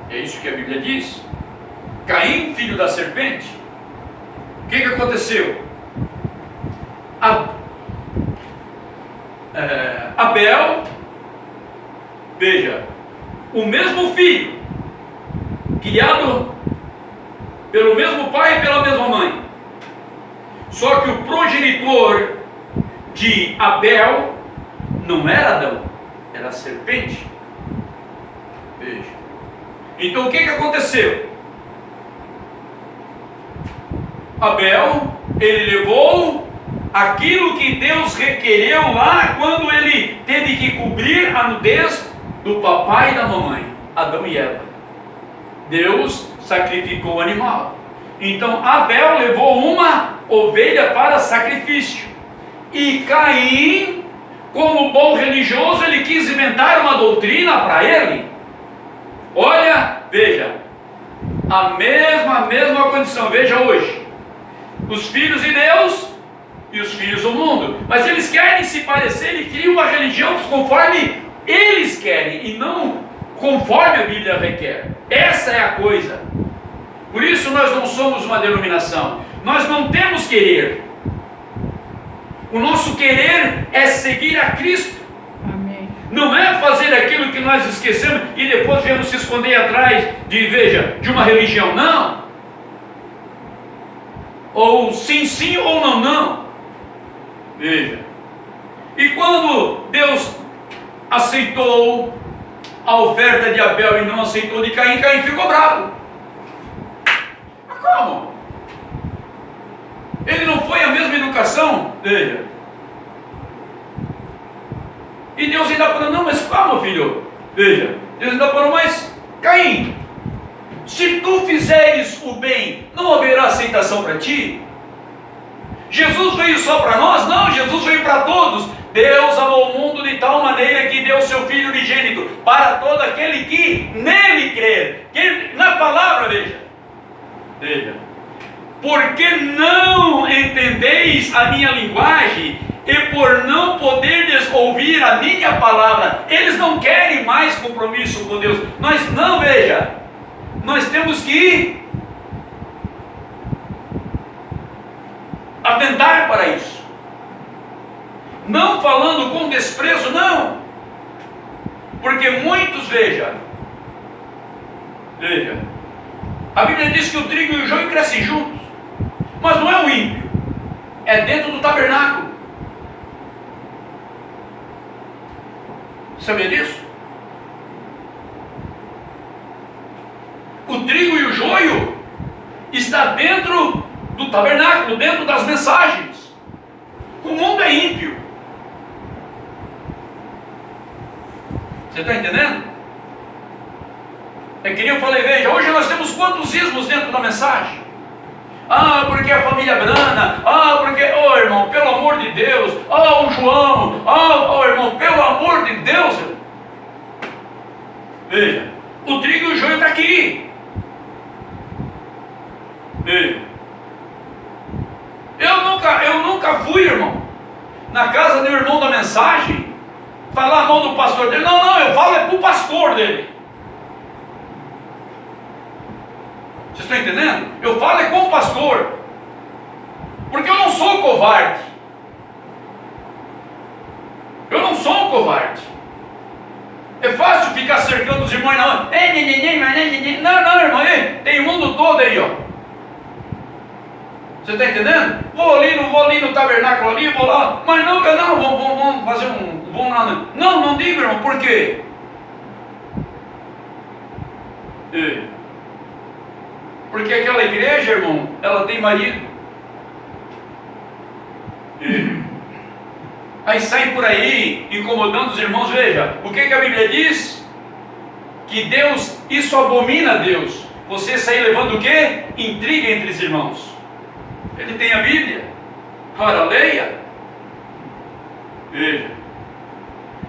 é isso que a Bíblia diz. Caim, filho da serpente. O que aconteceu? Abel, veja, o mesmo filho, criado pelo mesmo pai e pela mesma mãe, só que o progenitor de Abel não era Adão, era a serpente. Veja. Então o que aconteceu? Abel, ele levou aquilo que Deus requereu lá quando ele teve que cobrir a nudez do papai e da mamãe, Adão e Eva. Deus sacrificou o animal. Então Abel levou uma ovelha para sacrifício. E Caim, como bom religioso, ele quis inventar uma doutrina para ele. Olha, veja, a mesma condição. Veja hoje, os filhos de Deus e os filhos do mundo. Mas eles querem se parecer e criam uma religião conforme eles querem e não conforme a Bíblia requer. Essa é a coisa. Por isso nós não somos uma denominação. Nós não temos querer. O nosso querer é seguir a Cristo. Amém. Não é fazer aquilo que nós esquecemos e depois viemos se esconder atrás de uma religião. Não. Ou sim ou não. Veja. E quando Deus aceitou a oferta de Abel e não aceitou de Caim, Caim ficou bravo. Mas como? Ele não foi a mesma educação? Veja. E Deus ainda falou, não, mas calma, filho. Veja. Deus ainda falou, mas Caim, se tu fizeres o bem, não haverá aceitação para ti? Jesus veio só para nós? Não, Jesus veio para todos. Deus amou o mundo de tal maneira que deu seu Filho unigênito para todo aquele que nele crer. Na palavra, veja. Porque não entendeis a minha linguagem e por não poderdes ouvir a minha palavra. Eles não querem mais compromisso com Deus. Nós não, veja. Nós temos que atentar para isso. Não falando com desprezo, não. Porque muitos, veja. A Bíblia diz que o trigo e o joio crescem juntos. Mas não é o ímpio. É dentro do tabernáculo. Sabia disso? O trigo e o joio está dentro do tabernáculo, dentro das mensagens. O mundo é ímpio. Você está entendendo? É que nem eu falei, veja, hoje nós temos quantos ismos dentro da mensagem? Ah, porque a família Brana, porque, irmão, pelo amor de Deus, o João, irmão, pelo amor de Deus. Veja, o trigo e o joio está aqui. Veja. Eu nunca fui, irmão, na casa do irmão da mensagem, falar mal do pastor dele. Não, eu falo é para o pastor dele. Vocês estão entendendo? Eu falo é com o pastor. Porque eu não sou covarde. Eu não sou um covarde. É fácil ficar cercando os irmãos, não. Não, irmão, tem o mundo todo aí, ó. Você está entendendo? Vou ali no tabernáculo ali, vou lá. Mas não, vamos fazer vamos lá. Não diga, irmão, por quê? Porque aquela igreja, irmão, ela tem marido. Aí saem por aí, incomodando os irmãos. Veja, o que a Bíblia diz? Que Deus, isso abomina a Deus. Você sair levando o quê? Intriga entre os irmãos. Ele tem a Bíblia. Ora, leia. Veja.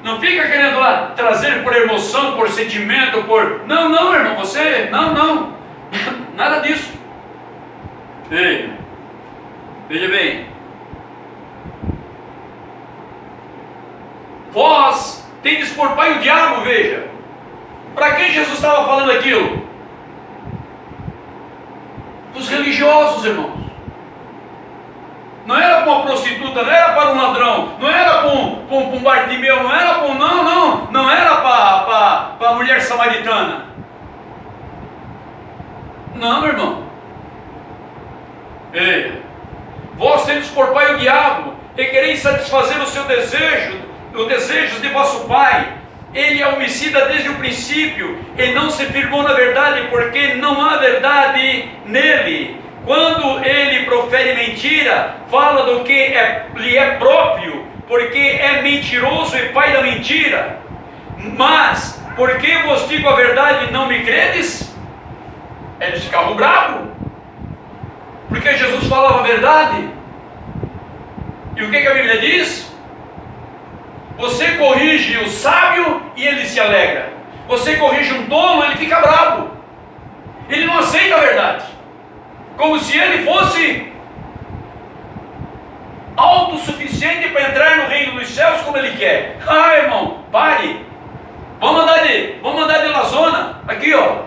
Não fica querendo lá trazer por emoção, por sentimento, por... Não, irmão, você... Não. Nada disso. Veja bem. Vós tendes por pai o diabo, veja. Para quem Jesus estava falando aquilo? Dos religiosos, irmãos. Não era para uma prostituta, não era para um ladrão, não era para um Bartimeu, não era para não era para a mulher samaritana. Não, meu irmão. Vós tendes por pai o diabo, e quereis satisfazer o seu desejo, os desejos de vosso pai. ele é homicida desde o princípio e não se firmou na verdade, porque não há verdade nele. Quando ele profere mentira, fala do que lhe é próprio, porque é mentiroso e pai da mentira. Mas, porque vos digo a verdade e não me credes? Eles ficavam bravos, porque Jesus falava a verdade. E o que a Bíblia diz? Você corrige o sábio e ele se alegra. Você corrige um tolo, ele fica bravo. Ele não aceita a verdade, como se ele fosse autossuficiente para entrar no reino dos céus como ele quer. Ah, irmão, pare. Vamos andar de lazona. Aqui, ó.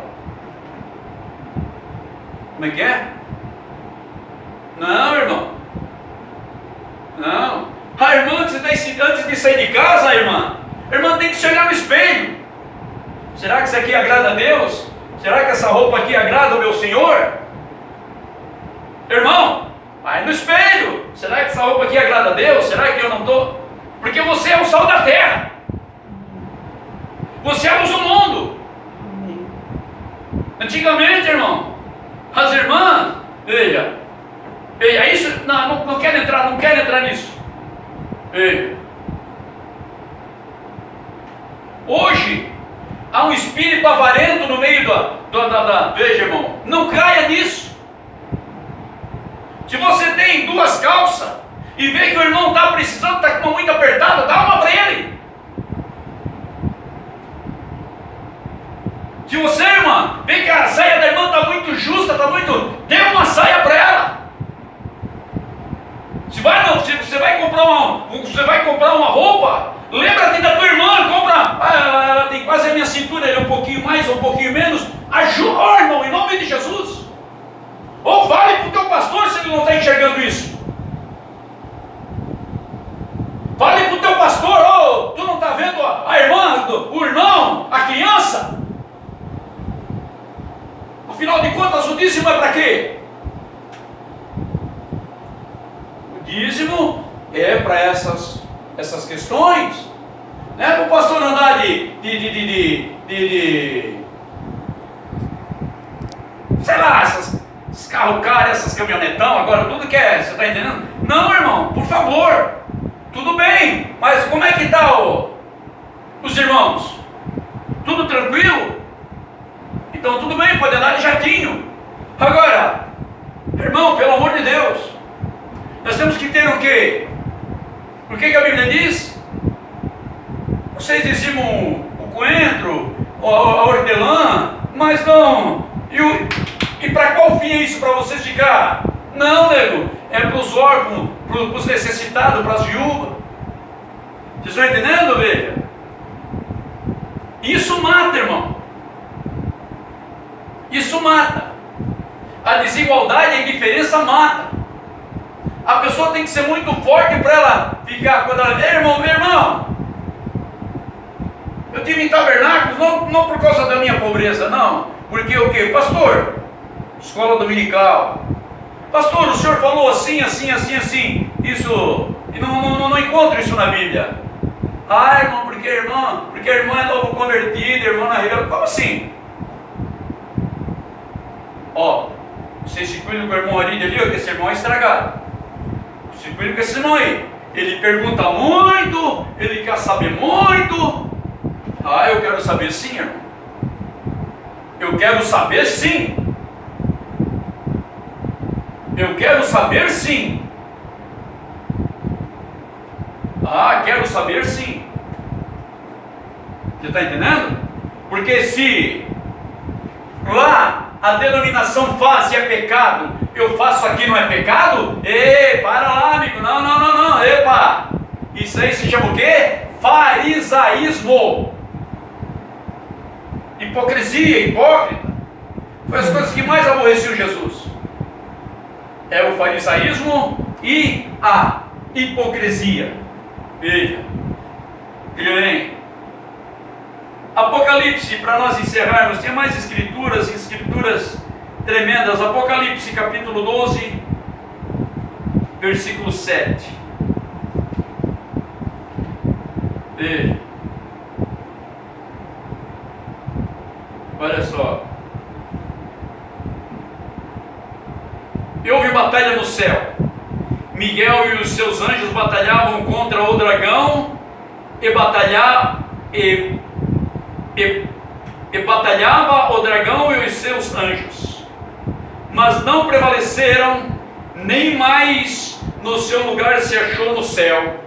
Como é que é? Não, irmão. Não. A irmã, antes de sair de casa, a irmã tem que se olhar no espelho. Será que isso aqui agrada a Deus? Será que essa roupa aqui agrada ao meu Senhor? Irmão, vai no espelho. Será que essa roupa aqui agrada a Deus? Será que eu não estou? Porque você é o sal da terra. Você é a luz do mundo. Antigamente, irmão, as irmãs, veja, isso, não quero entrar nisso. Veja. Hoje, há um espírito avarento no meio veja, irmão, não caia nisso. Se você tem duas calças e vê que o irmão está precisando, está com uma muito apertada, dá uma para ele. Se você, irmã, vê que a saia da irmã está muito justa, dê uma saia para ela. Se você vai comprar uma roupa, lembra-te da tua irmã, compra, ela tem quase a minha cintura, ele é um pouquinho mais ou um pouquinho menos, ajuda, irmão, em nome de Jesus. Ou vale para o teu pastor se ele não está enxergando isso. Vale para o teu pastor, tu não está vendo a irmã, o irmão, a criança? Afinal de contas, o dízimo é para quê? O dízimo é para essas questões. Não é para o pastor andar sei lá, esses carros caros, essas caminhonetão, agora tudo que é, você está entendendo? Não, irmão, por favor, tudo bem, mas como é que está os irmãos? Tudo tranquilo? Então tudo bem, pode andar de jatinho. Agora, irmão, pelo amor de Deus, nós temos que ter o quê? O que a Bíblia diz? Vocês dizimam o coentro, a hortelã, mas não. E para qual fim é isso? Para vocês ficar? Não, nego, é para os órfãos, para os necessitados, para as viúvas. Vocês estão entendendo, veja? Isso mata, irmão. Isso mata. A desigualdade, a indiferença mata. A pessoa tem que ser muito forte para ela ficar, quando ela vê, meu irmão, eu tive em tabernáculos, não por causa da minha pobreza, não. Porque o quê? Pastor, escola dominical. Pastor, o senhor falou assim. Isso, e não encontro isso na Bíblia. Ah, irmão, porque a irmã é novo convertida, a irmã na revelação. Como assim? Vocês se cuidam com o irmão Arídio ali, que esse irmão é estragado. Se cuidam com esse irmão aí. Ele pergunta muito, ele quer saber muito. Eu quero saber sim, irmão. Eu quero saber sim. Eu quero saber sim. Quero saber sim. Você está entendendo? Porque se lá a denominação faz e é pecado, eu faço aqui não é pecado? Para lá, amigo. Não. Epa. Isso aí se chama o quê? Farisaísmo. Hipocrisia, hipócrita. Foi as coisas que mais aborreciam Jesus. É o farisaísmo e a hipocrisia. Veja. Veja bem. Apocalipse, para nós encerrarmos, tem mais escrituras tremendas. Apocalipse capítulo 12, versículo 7. Veja. Olha só. E houve batalha no céu. Miguel e os seus anjos batalhavam contra o dragão e batalhava o dragão e os seus anjos. Mas não prevaleceram, nem mais no seu lugar se achou no céu.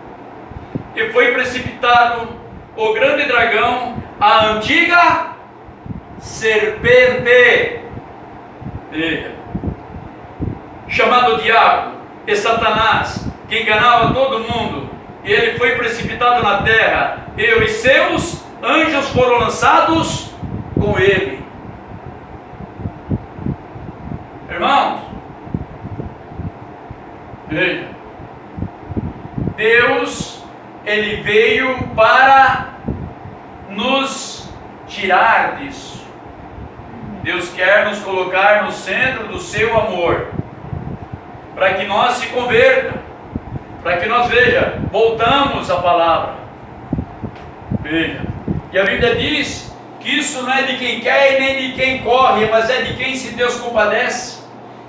E foi precipitado o grande dragão, a antiga serpente, chamado Diabo e Satanás, que enganava todo mundo. E ele foi precipitado na terra, e os seus anjos foram lançados com ele. Irmãos, veja, Deus, Ele veio para nos tirar disso. Deus quer nos colocar no centro do seu amor, para que nós se converta, para que nós, veja, voltamos à palavra. Veja, e a Bíblia diz que isso não é de quem quer e nem de quem corre, mas é de quem se Deus compadece.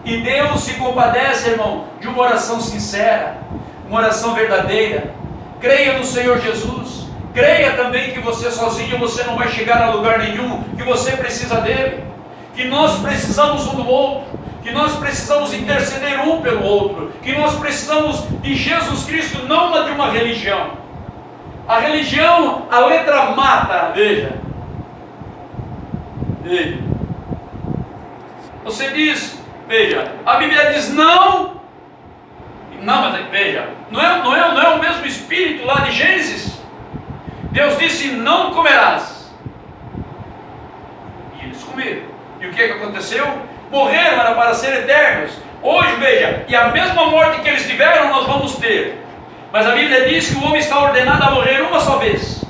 E Deus se compadece, irmão, de uma oração sincera, uma oração verdadeira. Creia no Senhor Jesus. Creia também que você sozinho você não vai chegar a lugar nenhum, que você precisa dele, que nós precisamos um do outro, que nós precisamos interceder um pelo outro, que nós precisamos de Jesus Cristo, não de uma religião. A religião, a letra mata, veja. Veja. Você diz, veja, a Bíblia diz não, mas veja, não é o mesmo espírito lá de Gênesis? Deus disse, não comerás. E eles comeram. E o que aconteceu? Morreram, era para ser eternos. Hoje, veja, e a mesma morte que eles tiveram, nós vamos ter. Mas a Bíblia diz que o homem está ordenado a morrer uma só vez.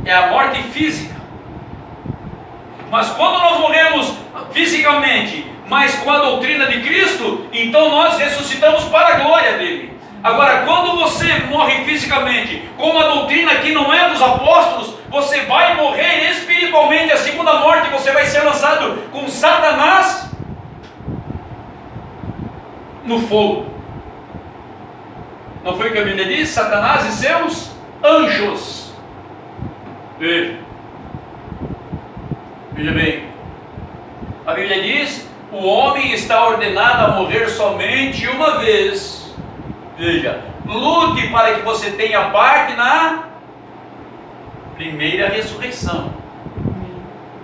É a morte física. Mas quando nós morremos fisicamente, mas com a doutrina de Cristo, então nós ressuscitamos para a glória dele. Agora, quando você morre fisicamente com uma doutrina que não é dos apóstolos, você vai morrer espiritualmente. A segunda morte, você vai ser lançado com Satanás no fogo. Não foi o que a Bíblia diz? Satanás e seus anjos. Veja bem, a Bíblia diz, o homem está ordenado a morrer somente uma vez. Veja, lute para que você tenha parte na primeira ressurreição.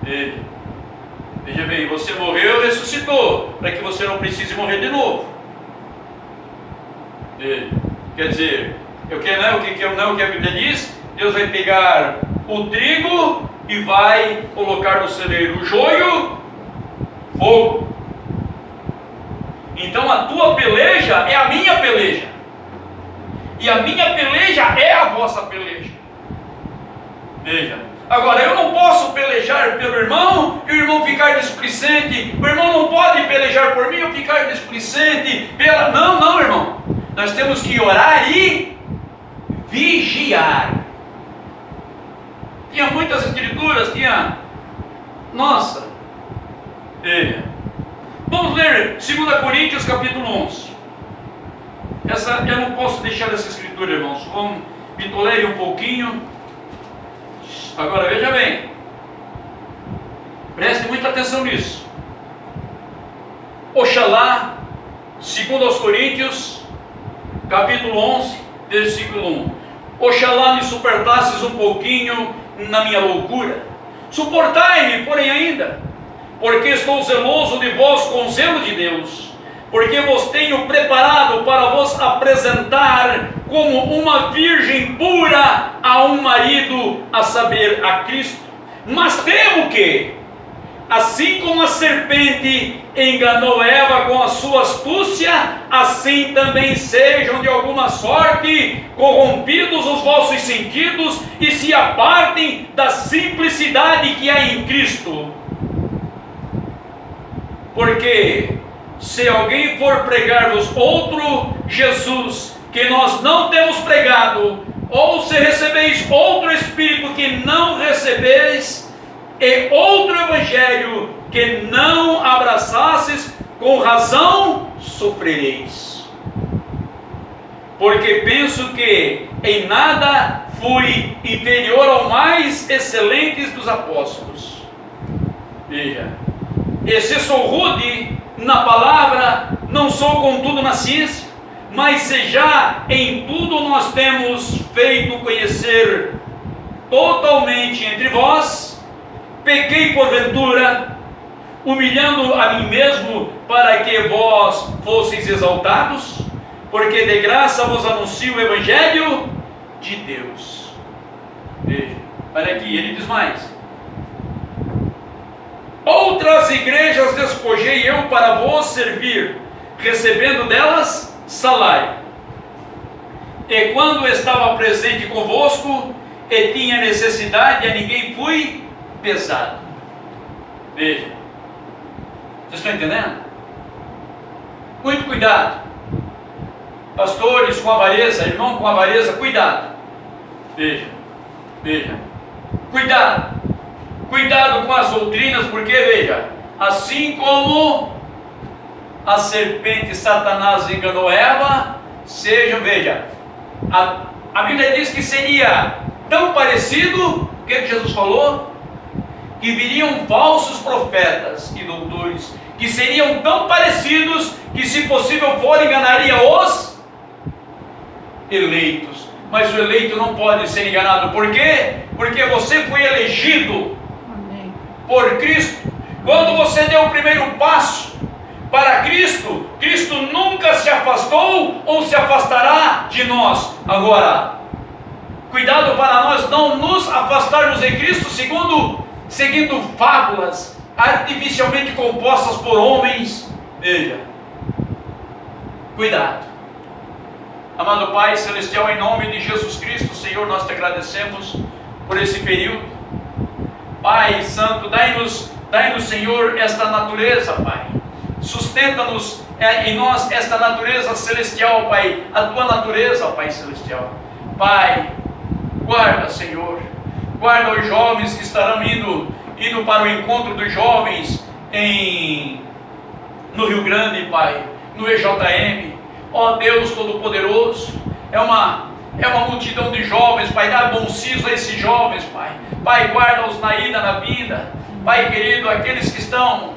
Veja bem, você morreu e ressuscitou, para que você não precise morrer de novo. Quer dizer, não é o que a Bíblia diz? Deus vai pegar o trigo e vai colocar no celeiro o joio, fogo. Então a tua peleja é a minha peleja, e a minha peleja é a vossa peleja. Veja, agora eu não posso pelejar pelo irmão e o irmão ficar displicente. O irmão não pode pelejar por mim e eu ficar displicente não, irmão. Nós temos que orar e vigiar. Tinha muitas escrituras, nossa. Vamos ler 2 Coríntios capítulo 11. Eu não posso deixar essa escritura, irmãos. Vamos, me tolere um pouquinho. Agora veja bem, preste muita atenção nisso. Oxalá, 2 Coríntios capítulo 11, versículo 1. Oxalá me suportasses um pouquinho na minha loucura. Suportai-me, porém ainda, porque estou zeloso de vós com zelo de Deus, porque vos tenho preparado para vos apresentar como uma virgem pura a um marido, a saber, a Cristo. Mas temo que, assim como a serpente enganou Eva com a sua astúcia, assim também sejam de alguma sorte corrompidos os vossos sentidos e se apartem da simplicidade que há em Cristo. Porque se alguém for pregar-vos outro Jesus que nós não temos pregado, ou se recebeis outro Espírito que não recebeis, e outro evangelho que não abraçasses, com razão sofrereis. Porque penso que em nada fui inferior ao mais excelentes dos apóstolos. Veja, e se sou rude na palavra, não sou contudo na ciência, mas se já em tudo nós temos feito conhecer totalmente entre vós, pequei porventura, humilhando a mim mesmo para que vós fosseis exaltados, porque de graça vos anuncio o evangelho de Deus. Veja, olha aqui, ele diz mais: outras igrejas despojei eu para vos servir, recebendo delas salário. E quando estava presente convosco e tinha necessidade, a ninguém fui pesado. Veja, vocês estão entendendo? Muito cuidado, pastores com avareza, irmão com avareza, cuidado. Veja, cuidado com as doutrinas, porque veja, assim como a serpente Satanás enganou Eva, veja, a Bíblia diz que seria tão parecido, o que Jesus falou? Que viriam falsos profetas e doutores, que seriam tão parecidos, que se possível for, enganaria os eleitos. Mas o eleito não pode ser enganado. Por quê? Porque você foi elegido por Cristo. Quando você deu o primeiro passo para Cristo, Cristo nunca se afastou ou se afastará de nós. Agora, cuidado para nós não nos afastarmos de Cristo seguindo fábulas artificialmente compostas por homens. Veja, cuidado. Amado Pai Celestial, em nome de Jesus Cristo, Senhor, nós te agradecemos por esse período. Pai Santo, dai-nos, Senhor, esta natureza, Pai. Sustenta-nos em nós esta natureza celestial, Pai. A tua natureza, Pai Celestial. Pai, guarda, Senhor. Guarda os jovens que estarão indo para o encontro dos jovens no Rio Grande, Pai. No EJM. Ó Deus Todo-Poderoso. É uma multidão de jovens, Pai. Dá bom siso a esses jovens, Pai. Pai, guarda-os na ida, na vinda. Pai querido, aqueles que estão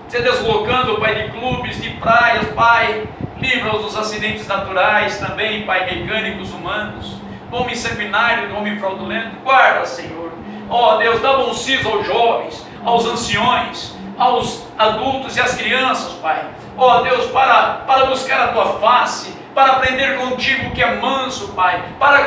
se deslocando, Pai, de clubes, de praias, Pai, livra-os dos acidentes naturais também, Pai, mecânicos, humanos, do homem sanguinário, do homem fraudulento. Guarda, Senhor. Ó Deus, dá bom siso aos jovens, aos anciões, aos adultos e às crianças, Pai. Ó Deus, para buscar a tua face, para aprender contigo que é manso, Pai, para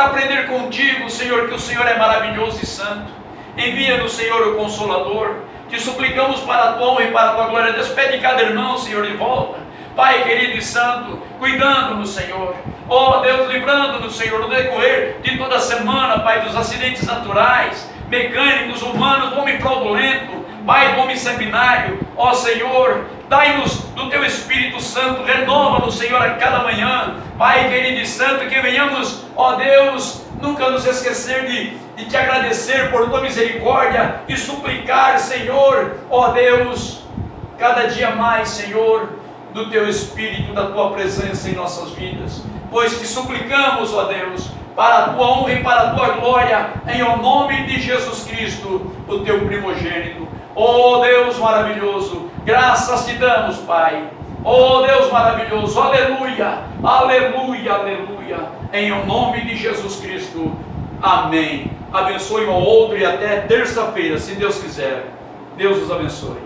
aprender contigo, Senhor, que o Senhor é maravilhoso e santo. Envia-nos, Senhor, o Consolador. Te suplicamos para a tua honra e para a tua glória. Despede cada irmão, Senhor, de volta. Pai querido e santo, cuidando-nos, Senhor. Ó Deus, livrando-nos, Senhor, no decorrer de toda a semana, Pai, dos acidentes naturais, mecânicos, humanos, do homem fraudulento, Pai, do homem sanguinário. Ó Senhor, dai-nos do teu Espírito Santo, renova-nos, Senhor, a cada manhã. Pai querido e santo, que venhamos, ó Deus, nunca nos esquecer de te agradecer por tua misericórdia e suplicar, Senhor, ó Deus, cada dia mais, Senhor, do teu Espírito, da tua presença em nossas vidas, pois te suplicamos, ó Deus, para a tua honra e para a tua glória, em o nome de Jesus Cristo, o teu primogênito. Ó Deus maravilhoso, graças te damos, Pai. Ó Deus maravilhoso, aleluia, aleluia, aleluia, em o nome de Jesus Cristo, amém. Abençoe um ao outro e até terça-feira, se Deus quiser. Deus os abençoe.